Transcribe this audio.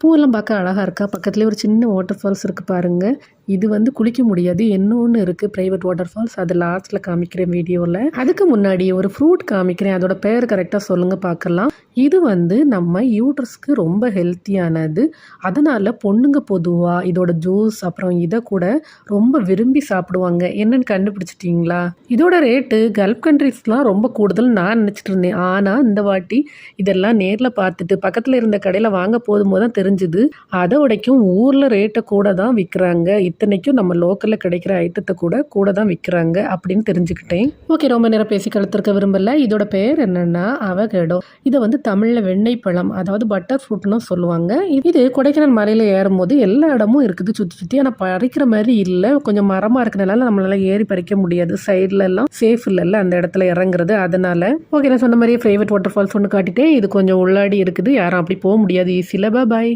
பூவெல்லாம் பார்க்க அழகாக இருக்கா. பக்கத்துலேயே ஒரு சின்ன வாட்டர் ஃபால்ஸ் இருக்குது பாருங்கள். இது வந்து குளிக்க முடியாது. இன்னொன்று இருக்குது ப்ரைவேட் வாட்டர் ஃபால்ஸ். அது லாஸ்ட்டில் காமிக்கிறேன் வீடியோவில். அதுக்கு முன்னாடி ஒரு ஃப்ரூட் காமிக்கிறேன். அதோட பேர் கரெக்டாக சொல்லுங்கள் பார்க்கலாம். இது வந்து நம்ம யூட்ரஸ்க்கு ரொம்ப ஹெல்த்தியானது. அதனால் பொண்ணுங்க பொதுவாக இதோட ஜூஸ் அப்புறம் இதை கூட ரொம்ப விரும்பி சாப்பிடுவாங்க. என்னென்னு கண்டுபிடிச்சிட்டிங்களா? இதோட ரேட்டு கல்ஃப் கண்ட்ரீஸ்லாம் ரொம்ப கூடுதல் நான் நினச்சிட்டு இருந்தேன். ஆனால் இந்த வாட்டி இதெல்லாம் நேரில் பார்த்துட்டு பக்கத்தில் இருந்த கடையில் வாங்க போதும்போது தான் தெரிஞ்சுது. அதை உடைக்கும் ஊரில் ரேட்டை கூட தான் விற்கிறாங்க. இத்தனைக்கும் நம்ம லோக்கலில் கிடைக்கிற ஐட்டத்தை கூட தான் விற்கிறாங்க அப்படின்னு தெரிஞ்சுக்கிட்டேன். ஓகே, ரொம்ப நேரம் பேசி கழுத்திருக்க விரும்பல. இதோட பேர் என்னென்னா அவகேடோ. இதை வந்து தமிழில் வெண்ணெய் பழம், அதாவது பட்டர் ஃப்ரூட்னு சொல்லுவாங்க. இது கொடைக்கானல் மலையில் ஏறும்போது எல்லா இடமும் இருக்குது சுற்றி சுற்றி. ஆனால் பறிக்கிற மாதிரி இல்லை. கொஞ்சம் மரமாக இருக்கிறதுனால நம்மளால ஏறி பறிக்க முடியாது. சைடில் எல்லாம் சேஃப் இல்லைல்ல அந்த இடத்துல இறங்குறது. அதனால ஓகே, நான் சொன்ன மாதிரியே ப்ரைவேட் வாட்டர் ஃபால்ஸ் ஒன்று காட்டிட்டேன். இது கொஞ்சம் உள்ளாடி இருக்குது. யாரும் அப்படி போக முடியாது ஈஸியில். பாய்.